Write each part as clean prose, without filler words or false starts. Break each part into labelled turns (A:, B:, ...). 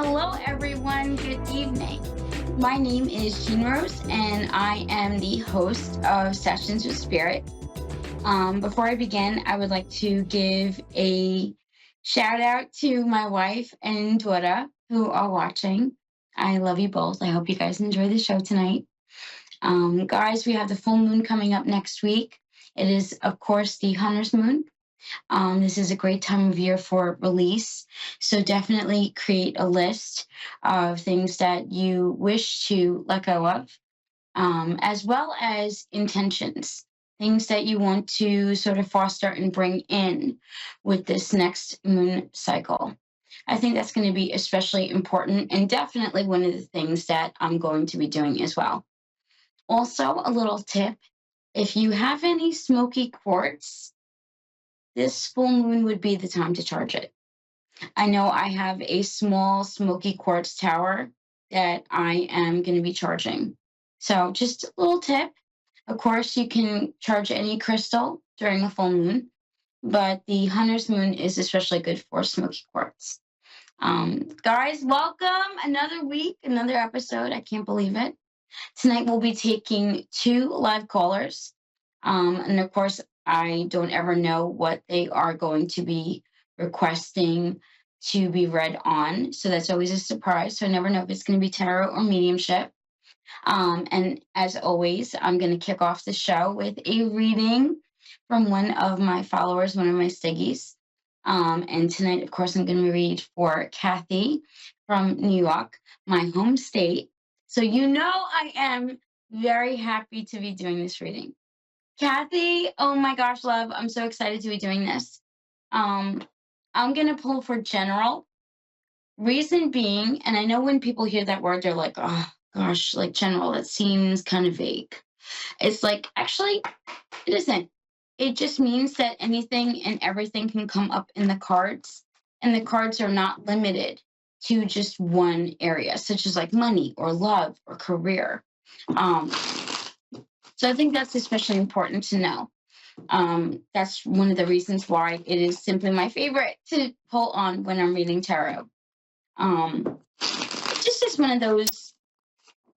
A: Hello, everyone. Good evening. My name is Jean Rose, and I am the host of Sessions with Spirit. Before I begin, I would like to give a shout out to my wife and daughter who are watching. I love you both. I hope you guys enjoy the show tonight. Guys, we have the full moon coming up next week. It is, of course, the Hunter's Moon. This is a great time of year for release. So definitely create a list of things that you wish to let go of, as well as intentions, things that you want to sort of foster and bring in with this next moon cycle. I think that's going to be especially important and definitely one of the things that I'm going to be doing as well. Also, a little tip, if you have any smoky quartz, this full moon would be the time to charge it. I know I have a small smoky quartz tower that I am going to be charging. So, just a little tip. Of course, you can charge any crystal during a full moon, but the Hunter's Moon is especially good for smoky quartz. Guys, welcome. Another week, another episode. I can't believe it. Tonight, we'll be taking 2 live callers. And of course, I don't ever know what they are going to be requesting to be read on. So that's always a surprise. So I never know if it's going to be tarot or mediumship. And as always, I'm going to kick off the show with a reading from one of my followers, one of my Stiggies. And tonight, of course, I'm going to read for Kathy from New York, my home state. So you know I am very happy to be doing this reading. Kathy, oh my gosh, love, I'm so excited to be doing this. I'm going to pull for general. Reason being, and I know when people hear that word, they're like, oh gosh, like general, that seems kind of vague. It's like, actually, it isn't. It just means that anything and everything can come up in the cards, and the cards are not limited to just one area, such as like money or love or career. So I think that's especially important to know. That's one of the reasons why it is simply my favorite to pull on when I'm reading tarot. It just is one of those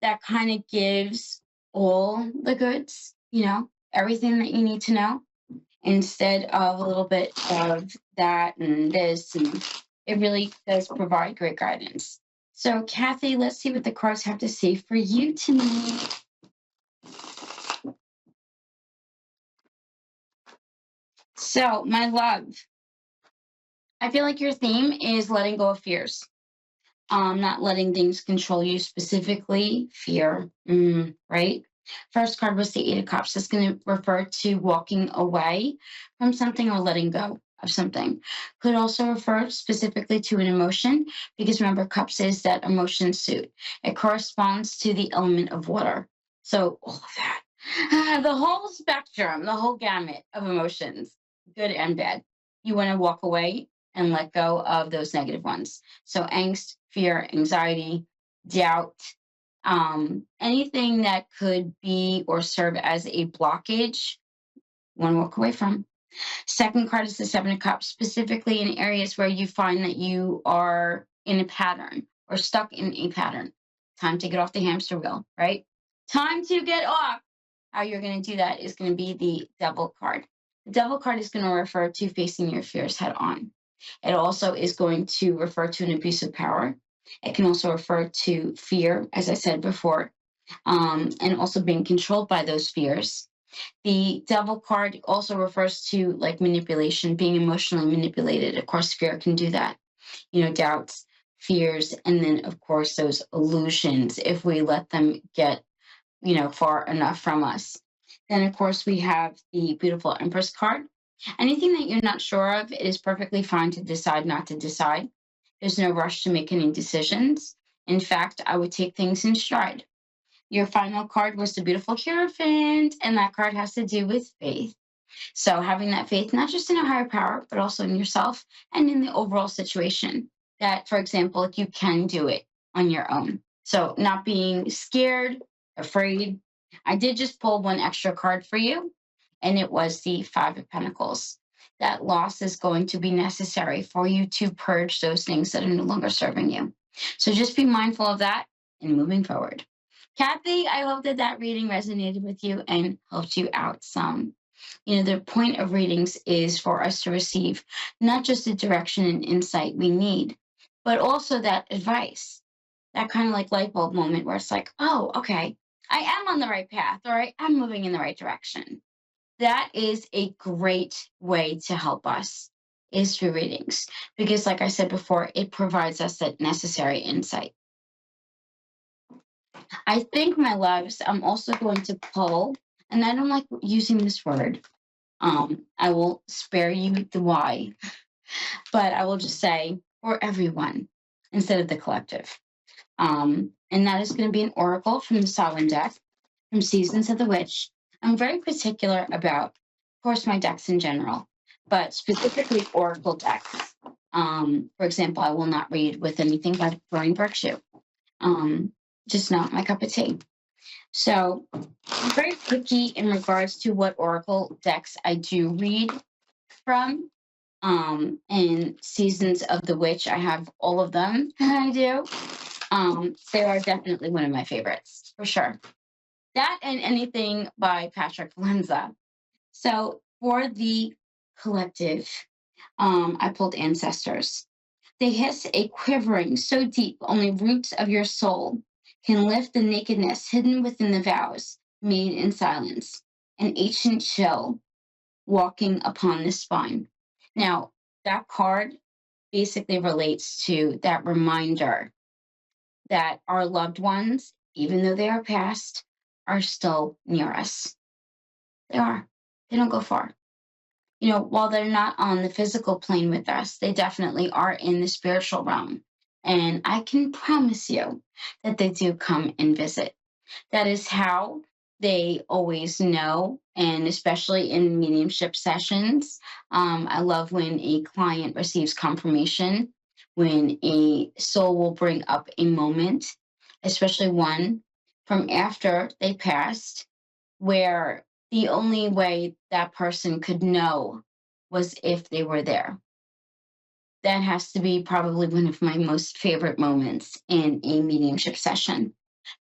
A: that kind of gives all the goods, everything that you need to know, instead of a little bit of that and this, and it really does provide great guidance. So, Kathy, let's see what the cards have to say for you tonight. So, my love, I feel like your theme is letting go of fears. Not letting things control you, specifically fear, right? First card was the Eight of Cups. That's going to refer to walking away from something or letting go of something. Could also refer specifically to an emotion, because remember, Cups is that emotion suit. It corresponds to the element of water. So all of that, the whole spectrum, the whole gamut of emotions, good and bad. You want to walk away and let go of those negative ones. So angst, fear, anxiety, doubt, anything that could be or serve as a blockage, want to walk away from. Second card is the Seven of Cups, specifically in areas where you find that you are in a pattern or stuck in a pattern. Time to get off the hamster wheel, right? Time to get off. How you're going to do that is going to be the Devil card. The Devil card is going to refer to facing your fears head on. It also is going to refer to an abuse of power. It can also refer to fear, as I said before, and also being controlled by those fears. The Devil card also refers to like manipulation, being emotionally manipulated. Of course, fear can do that. Doubts, fears, and then, of course, those illusions, if we let them get, far enough from us. Then, of course, we have the beautiful Empress card. Anything that you're not sure of, it is perfectly fine to decide not to decide. There's no rush to make any decisions. In fact, I would take things in stride. Your final card was the beautiful Hierophant, and that card has to do with faith. So having that faith, not just in a higher power, but also in yourself and in the overall situation. That, for example, you can do it on your own. So not being scared, afraid. I did just pull one extra card for you, and it was the Five of Pentacles. That loss is going to be necessary for you to purge those things that are no longer serving you. So just be mindful of that and moving forward. Kathy, I hope that that reading resonated with you and helped you out some. The point of readings is for us to receive not just the direction and insight we need, but also that advice, that kind of like light bulb moment where it's like, oh, okay, I am on the right path, or I am moving in the right direction. That is a great way to help us, is through readings, because like I said before, it provides us that necessary insight. I think, my loves, I'm also going to pull, and I don't like using this word. I will spare you the why, but I will just say for everyone instead of the collective. And that is going to be an oracle from the Sovereign deck from Seasons of the Witch. I'm very particular about, of course, my decks in general, but specifically oracle decks. For example, I will not read with anything by Doreen Virtue. Just not my cup of tea. So I'm very picky in regards to what oracle decks I do read from. In Seasons of the Witch, I have all of them. I do. They are definitely one of my favorites, for sure. That and anything by Patrick Valenza. So for the collective, I pulled Ancestors. They hiss a quivering so deep only roots of your soul can lift the nakedness hidden within the vows made in silence, an ancient chill walking upon the spine. Now, that card basically relates to that reminder that our loved ones, even though they are past, are still near us. They are. They don't go far. While they're not on the physical plane with us, they definitely are in the spiritual realm. And I can promise you that they do come and visit. That is how they always know, and especially in mediumship sessions. I love when a client receives confirmation, when a soul will bring up a moment, especially one from after they passed, where the only way that person could know was if they were there. That has to be probably one of my most favorite moments in a mediumship session.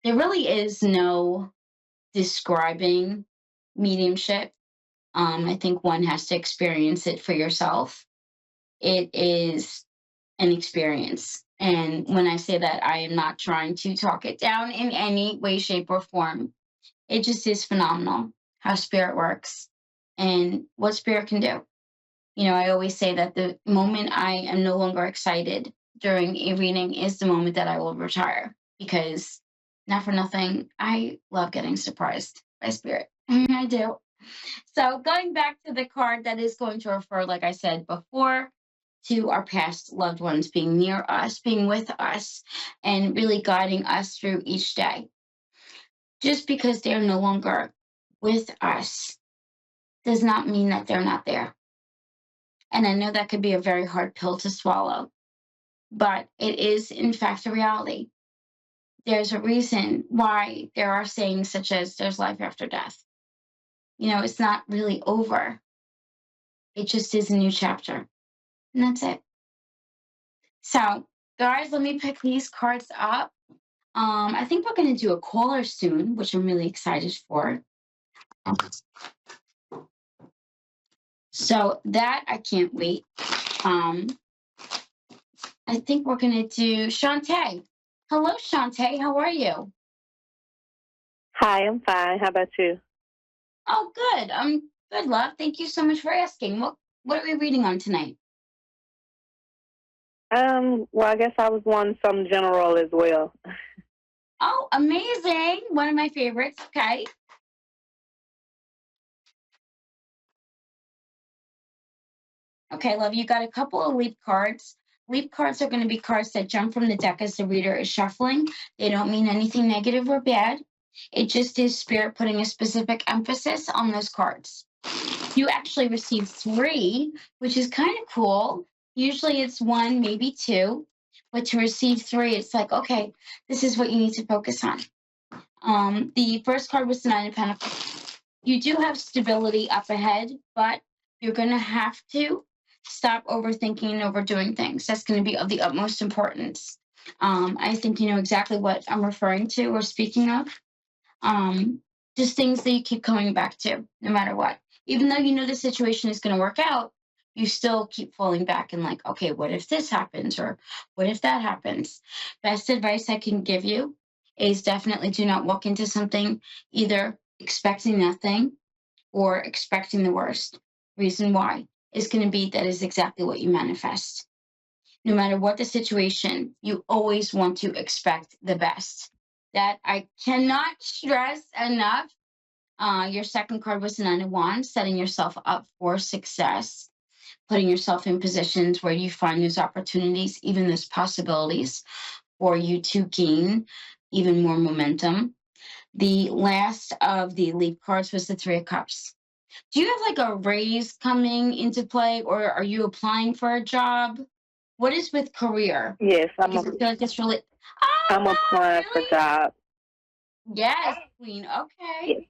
A: There really is no describing mediumship. I think one has to experience it for yourself. It is an experience. And when I say that, I am not trying to talk it down in any way, shape, or form. It just is phenomenal how spirit works and what spirit can do. I always say that the moment I am no longer excited during a reading is the moment that I will retire, because not for nothing, I love getting surprised by spirit. I do. So going back to the card, that is going to refer, like I said before, to our past loved ones being near us, being with us, and really guiding us through each day. Just because they're no longer with us does not mean that they're not there. And I know that could be a very hard pill to swallow, but it is, in fact, a reality. There's a reason why there are sayings such as there's life after death. It's not really over. It just is a new chapter. And that's it. So, guys, let me pick these cards up. I think we're going to do a caller soon, which I'm really excited for. So that I can't wait. I think we're going to do Shantae. Hello, Shantae. How are you?
B: Hi, I'm fine. How about you?
A: Oh, good. Good, love. Thank you so much for asking. What are we reading on tonight?
B: Well, I guess I was wanting some general as well.
A: Oh, amazing. One of my favorites. Okay. Okay, love, you got a couple of leap cards. Leap cards are going to be cards that jump from the deck as the reader is shuffling. They don't mean anything negative or bad. It just is spirit putting a specific emphasis on those cards. You actually received 3, which is kind of cool. Usually it's 1, maybe 2, but to receive 3, it's like, okay, this is what you need to focus on. The first card was the 9 of Pentacles. You do have stability up ahead, but you're going to have to stop overthinking and overdoing things. That's going to be of the utmost importance. I think you know exactly what I'm referring to or speaking of. Um, just things that you keep coming back to no matter what. Even though you know the situation is going to work out, you still keep falling back and like, okay, what if this happens or what if that happens? Best advice I can give you is definitely do not walk into something either expecting nothing or expecting the worst. Reason why is going to be that is exactly what you manifest. No matter what the situation, you always want to expect the best. That I cannot stress enough. Your second card was the Nine of Wands, setting yourself up for success, putting yourself in positions where you find those opportunities, even those possibilities for you to gain even more momentum. The last of the Leap cards was the Three of Cups. Do you have like a raise coming into play, or are you applying for a job? What is with career?
B: Yes,
A: Because I feel like it's really. Oh
B: I'm
A: wow,
B: applying for
A: really?
B: jobs.
A: Yes, Queen. Okay,
B: Yes.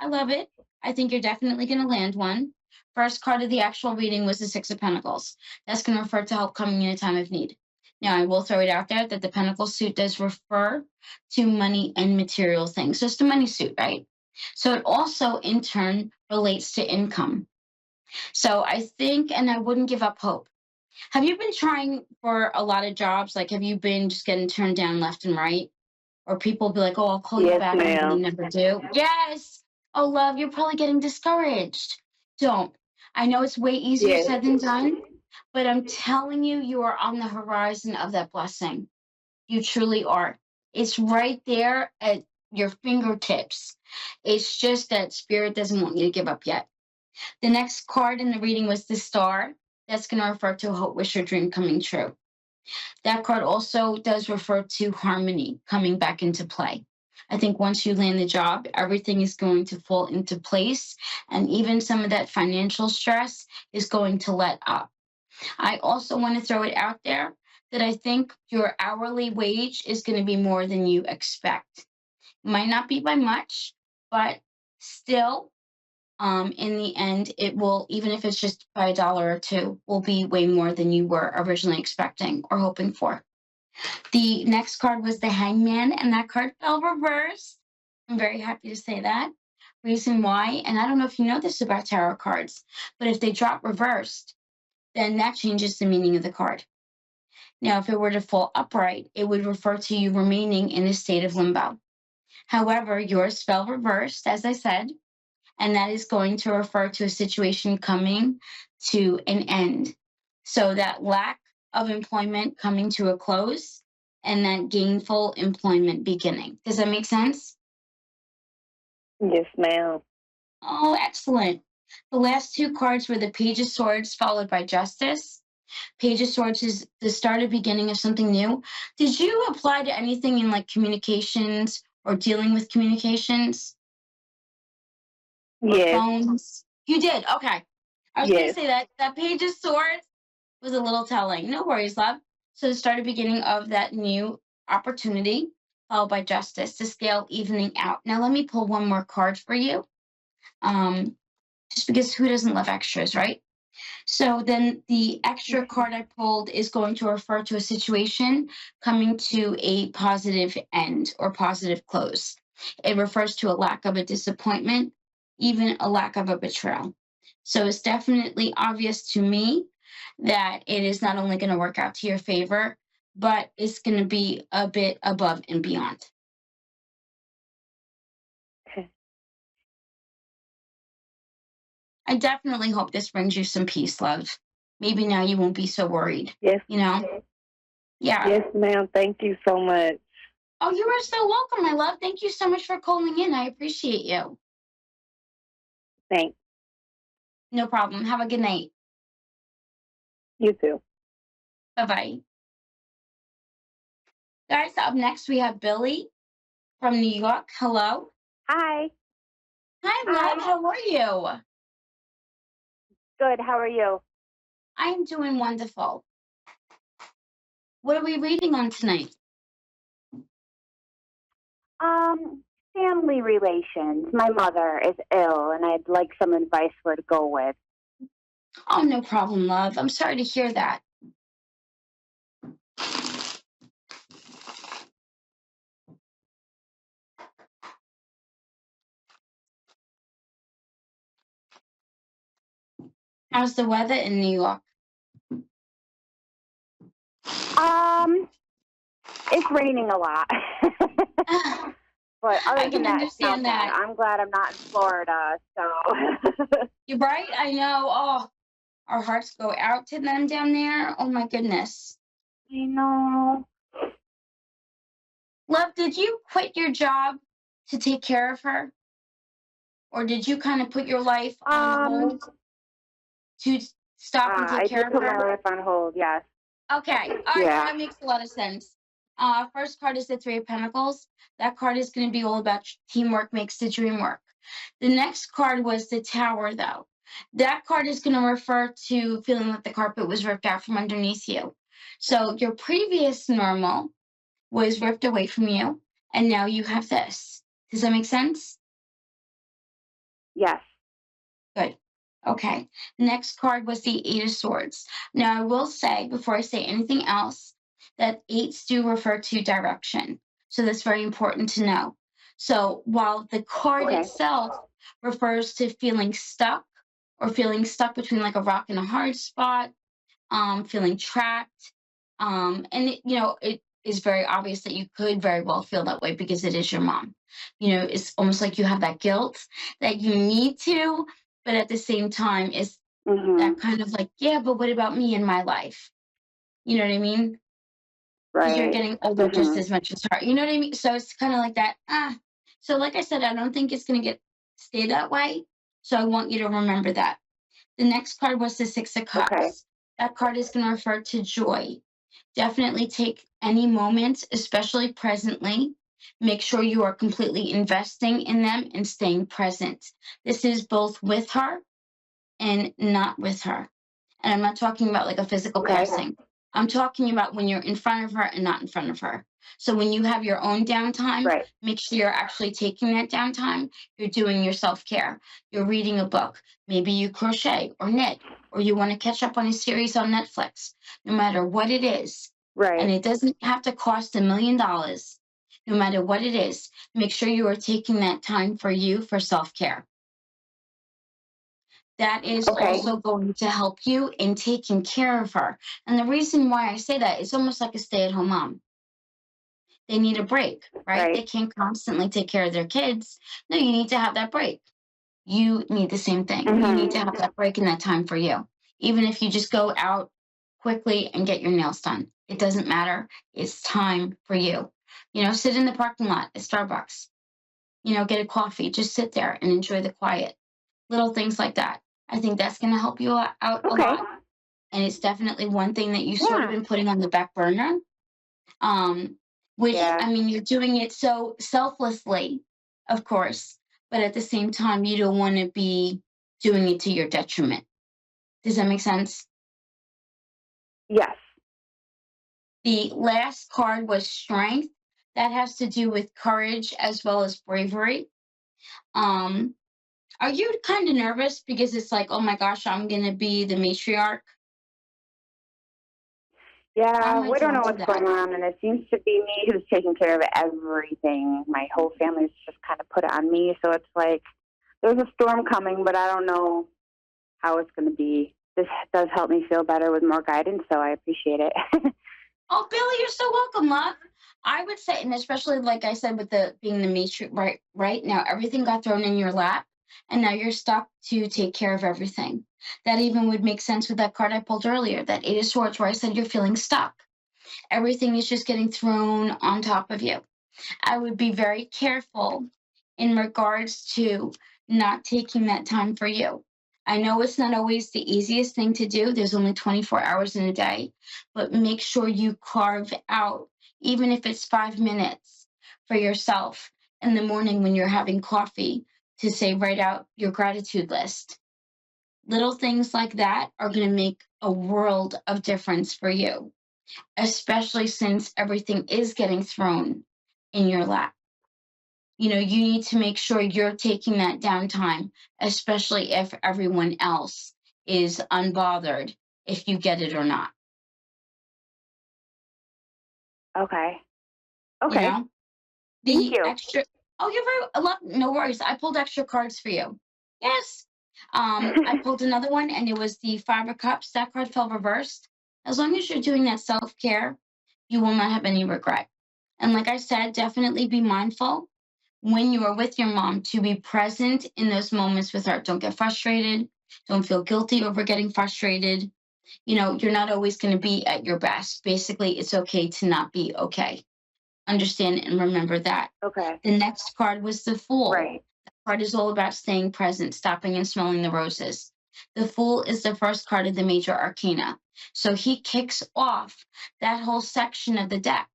A: I love it. I think you're definitely going to land one. First card of the actual reading was the Six of Pentacles. That's going to refer to help coming in a time of need. Now, I will throw it out there that the Pentacle suit does refer to money and material things. So it's the money suit, right? So it also, in turn, relates to income. So I think, and I wouldn't give up hope. Have you been trying for a lot of jobs? Like, have you been just getting turned down left and right? Or people be like, oh, I'll call you
B: Yes,
A: back, and then you
B: ma'am.
A: never do. Yes. Oh, love, you're probably getting discouraged. Don't. I know it's way easier
B: Yes.
A: said than done, but I'm telling you, you are on the horizon of that blessing. You truly are. It's right there at your fingertips. It's just that spirit doesn't want you to give up yet. The next card in the reading was the star. That's going to refer to a hope, wish, or dream coming true. That card also does refer to harmony coming back into play. I think once you land the job, everything is going to fall into place, and even some of that financial stress is going to let up. I also want to throw it out there that I think your hourly wage is going to be more than you expect. Might not be by much, but still, in the end, it will, even if it's just by $1 or two, will be way more than you were originally expecting or hoping for. The next card was the Hangman, and that card fell reversed. I'm very happy to say that. Reason why, and I don't know if you know this about tarot cards, but if they drop reversed, then that changes the meaning of the card. Now, if it were to fall upright, it would refer to you remaining in a state of limbo. However, yours fell reversed, as I said, and that is going to refer to a situation coming to an end. So that lack of employment coming to a close and that gainful employment beginning. Does that make sense?
B: Yes, ma'am.
A: Oh, excellent. The last two cards were the Page of Swords followed by Justice. Page of Swords is the start or beginning of something new. Did you apply to anything in like communications or dealing with communications? Or
B: Yes.
A: phones? You did. Okay. I was going to
B: Yes.
A: say that Page of Swords was a little telling. No worries, love. So the start and beginning of that new opportunity, followed by Justice, the scale evening out. Now let me pull one more card for you. Just because who doesn't love extras, right? So then the extra card I pulled is going to refer to a situation coming to a positive end or positive close. It refers to a lack of a disappointment, even a lack of a betrayal. So it's definitely obvious to me that it is not only going to work out to your favor, but it's going to be a bit above and beyond.
B: Okay.
A: I definitely hope this brings you some peace, love. Maybe now you won't be so worried.
B: Yes.
A: You know? Yeah.
B: Yes, ma'am. Thank you so much.
A: Oh, you are so welcome, my love. Thank you so much for calling in. I appreciate you.
B: Thanks.
A: No problem. Have a good night.
B: You too.
A: Bye-bye. Guys, up next we have Billy from New York. Hello.
C: Hi.
A: Hi, love. How are you?
C: Good. How are you?
A: I am doing wonderful. What are we reading on tonight?
C: Family relations. My mother is ill, and I'd like some advice where to go with.
A: Oh, no problem, love. I'm sorry to hear that. How's the weather in New York?
C: It's raining a lot. But other
A: I
C: than
A: can
C: that, it's not
A: understand
C: bad.
A: that.
C: I'm glad I'm not in Florida, so.
A: You're right. I know. Oh, our hearts go out to them down there. Oh my goodness.
C: I know.
A: Love, did you quit your job to take care of her? Or did you kind of put your life on hold to stop and take
C: I
A: care
C: did
A: of
C: put my
A: her?
C: life on hold, yes.
A: Okay. All right.
C: Yeah.
A: That makes a lot of sense. First card is the Three of Pentacles. That card is going to be all about teamwork makes the dream work. The next card was the Tower, though. That card is going to refer to feeling like the carpet was ripped out from underneath you. So your previous normal was ripped away from you, and now you have this. Does that make sense?
C: Yes.
A: Good. Okay. Next card was the Eight of Swords. Now, I will say, before I say anything else, that eights do refer to direction. So that's very important to know. So while the card itself refers to feeling stuck or feeling stuck between like a rock and a hard spot, feeling trapped, and it is very obvious that you could very well feel that way because it is your mom. It's almost like you have that guilt that you need to, but at the same time, it's that kind of like, yeah, but what about me in my life? You know what I mean? Because you're
C: Right.
A: getting older just as much as her. You know what I mean? So it's kind of like that. So like I said, I don't think it's going to stay that way. So I want you to remember that. The next card was the Six of Cups.
C: Okay.
A: That card is going to refer to joy. Definitely take any moment, especially presently. Make sure you are completely investing in them and staying present. This is both with her and not with her. And I'm not talking about like a physical passing. I'm talking about when you're in front of her and not in front of her. So when you have your own downtime,
C: Right.
A: make sure you're actually taking that downtime. You're doing your self-care. You're reading a book. Maybe you crochet or knit, or you want to catch up on a series on Netflix. No matter what it is,
C: Right.
A: and it doesn't have to cost $1 million. No matter what it is, make sure you are taking that time for you for self-care. That is also going to help you in taking care of her. And the reason why I say that, it's almost like a stay-at-home mom. They need a break, right? They can't constantly take care of their kids. No, you need to have that break. You need the same thing. You need to have that break and that time for you. Even if you just go out quickly and get your nails done, it doesn't matter. It's time for you. Sit in the parking lot at Starbucks. Get a coffee. Just sit there and enjoy the quiet. Little things like that. I think that's going to help you out a lot. And it's definitely one thing that you sort of been putting on the back burner. Which, I mean, you're doing it so selflessly, of course, but at the same time, you don't want to be doing it to your detriment. Does that make sense?
C: Yes.
A: The last card was Strength. That has to do with courage as well as bravery. Are you kind of nervous because it's like, oh my gosh, I'm going to be the matriarch?
C: Yeah, we don't know what's going on, and it seems to be me who's taking care of everything. My whole family's just kind of put it on me, so it's like there's a storm coming, but I don't know how it's going to be. This does help me feel better with more guidance, so I appreciate it.
A: Oh, Billy, you're so welcome, love. I would say, and especially like I said, with being the matriarch, right now, everything got thrown in your lap, and now you're stuck to take care of everything. That even would make sense with that card I pulled earlier, that Eight of Swords, where I said you're feeling stuck. Everything is just getting thrown on top of you. I would be very careful in regards to not taking that time for you. I know it's not always the easiest thing to do. There's only 24 hours in a day, but make sure you carve out, even if it's 5 minutes for yourself in the morning when you're having coffee, to say, write out your gratitude list. Little things like that are going to make a world of difference for you, especially since everything is getting thrown in your lap. You need to make sure you're taking that downtime, especially if everyone else is unbothered, if you get it or not.
C: Okay.
A: The
C: Thank you.
A: extra, oh, you're no worries. I pulled extra cards for you. Yes. I pulled another one, and it was the Five of Cups. That card fell reversed. As long as you're doing that self-care, you will not have any regret. And like I said, definitely be mindful when you are with your mom to be present in those moments with her. Don't get frustrated. Don't feel guilty over getting frustrated. You're not always going to be at your best. Basically, it's okay to not be okay. Understand and remember that.
C: Okay.
A: The next card was the Fool.
C: Right.
A: The card is all about staying present, stopping and smelling the roses. The Fool is the first card of the major arcana. So he kicks off that whole section of the deck.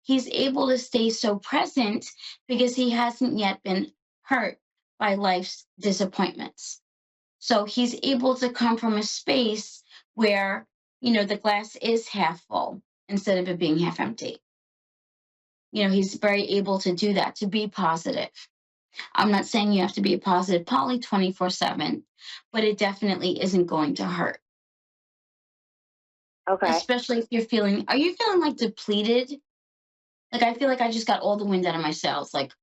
A: He's able to stay so present because he hasn't yet been hurt by life's disappointments. So he's able to come from a space where, the glass is half full instead of it being half empty. He's very able to do that, to be positive. I'm not saying you have to be a positive Polly 24/7, but it definitely isn't going to hurt.
C: Okay.
A: Especially if are you feeling like depleted? Like, I feel like I just got all the wind out of my sails. Like,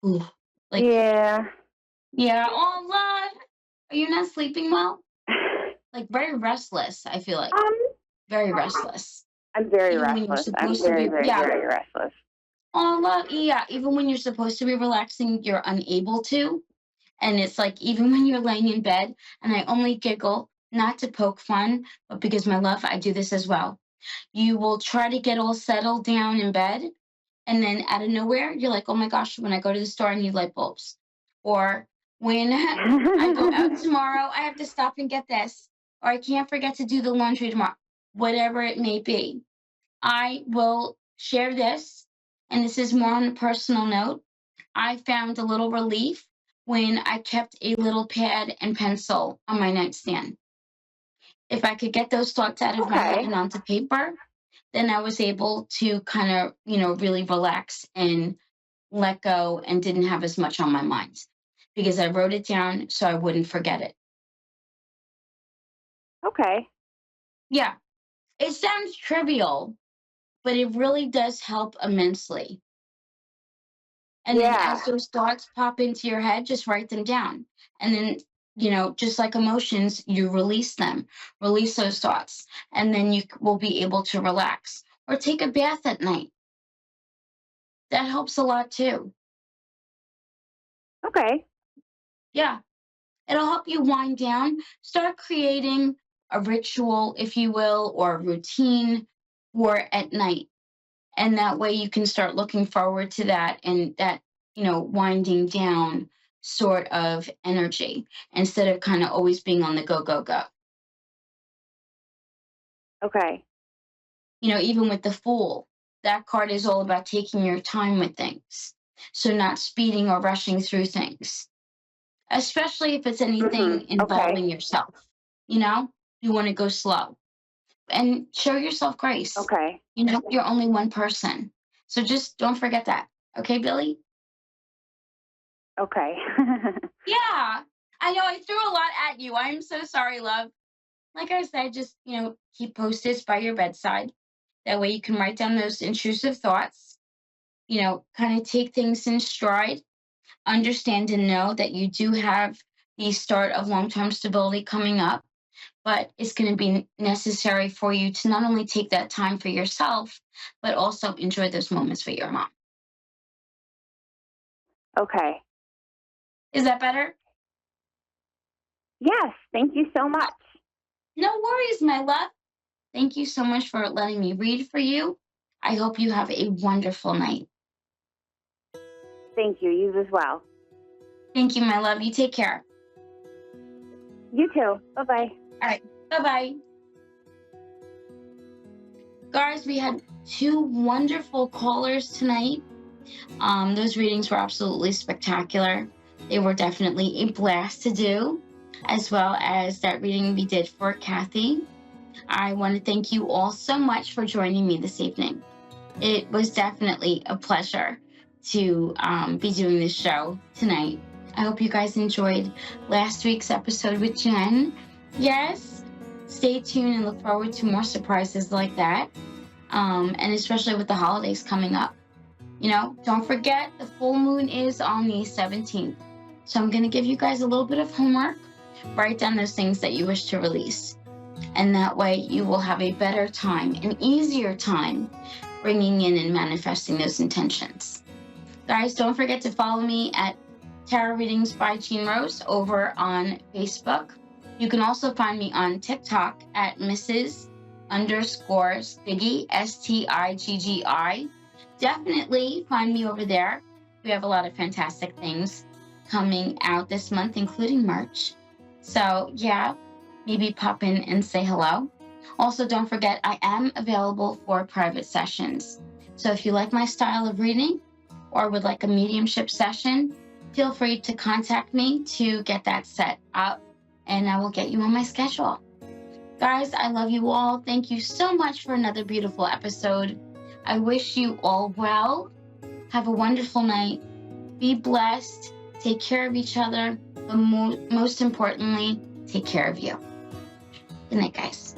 A: ooh. Like,
C: yeah.
A: Yeah. Oh, love. Are you not sleeping well? Like, very restless, I feel like. Very restless.
C: I'm very restless. I'm very, very, very restless.
A: Oh, love. Yeah. Even when you're supposed to be relaxing, you're unable to. And it's like, even when you're laying in bed, and I only giggle, not to poke fun, but because, my love, I do this as well. You will try to get all settled down in bed, and then out of nowhere, you're like, oh my gosh, when I go to the store, I need light bulbs. Or when I go out tomorrow, I have to stop and get this. Or I can't forget to do the laundry tomorrow. Whatever it may be. I will share this, and this is more on a personal note. I found a little relief when I kept a little pad and pencil on my nightstand. If I could get those thoughts out of my head and onto paper, then I was able to kind of, really relax and let go and didn't have as much on my mind because I wrote it down so I wouldn't forget it.
C: Okay.
A: Yeah. It sounds trivial, but it really does help immensely. And then as those thoughts pop into your head, just write them down. And then, just like emotions, you release them, release those thoughts, and then you will be able to relax or take a bath at night. That helps a lot too.
C: Okay.
A: Yeah. It'll help you wind down, start creating a ritual, if you will, or a routine for at night. And that way you can start looking forward to that and that, winding down sort of energy instead of kind of always being on the go, go, go.
C: Okay.
A: Even with the Fool, that card is all about taking your time with things. So not speeding or rushing through things, especially if it's anything involving yourself. You want to go slow and show yourself grace.
C: Okay.
A: You're only one person. So just don't forget that. Okay, Billy?
C: Okay.
A: Yeah. I know I threw a lot at you. I'm so sorry, love. Like I said, just, keep Post-its by your bedside. That way you can write down those intrusive thoughts, kind of take things in stride, understand and know that you do have the start of long-term stability coming up, but it's going to be necessary for you to not only take that time for yourself, but also enjoy those moments with your mom.
C: Okay.
A: Is that better?
C: Yes. Thank you so much.
A: No worries, my love. Thank you so much for letting me read for you. I hope you have a wonderful night.
C: Thank you. You as well.
A: Thank you, my love. You take care.
C: You too. Bye-bye.
A: All right. Bye-bye. Guys, we had 2 wonderful callers tonight. Those readings were absolutely spectacular. They were definitely a blast to do, as well as that reading we did for Kathy. I want to thank you all so much for joining me this evening. It was definitely a pleasure to be doing this show tonight. I hope you guys enjoyed last week's episode with Jen. Yes, stay tuned and look forward to more surprises like that, and especially with the holidays coming up. Don't forget the full moon is on the 17th. So I'm going to give you guys a little bit of homework Write down those things that you wish to release. And that way you will have a better time, an easier time bringing in and manifesting those intentions. Guys, don't forget to follow me at Tarot Readings by Jean Rose over on Facebook. You can also find me on TikTok at Mrs._Stiggy, Stiggi. Definitely find me over there. We have a lot of fantastic things coming out this month, including merch. So yeah, maybe pop in and say hello. Also, don't forget, I am available for private sessions. So if you like my style of reading or would like a mediumship session, feel free to contact me to get that set up, and I will get you on my schedule. Guys, I love you all. Thank you so much for another beautiful episode. I wish you all well. Have a wonderful night. Be blessed. Take care of each other. But most importantly, take care of you. Good night, guys.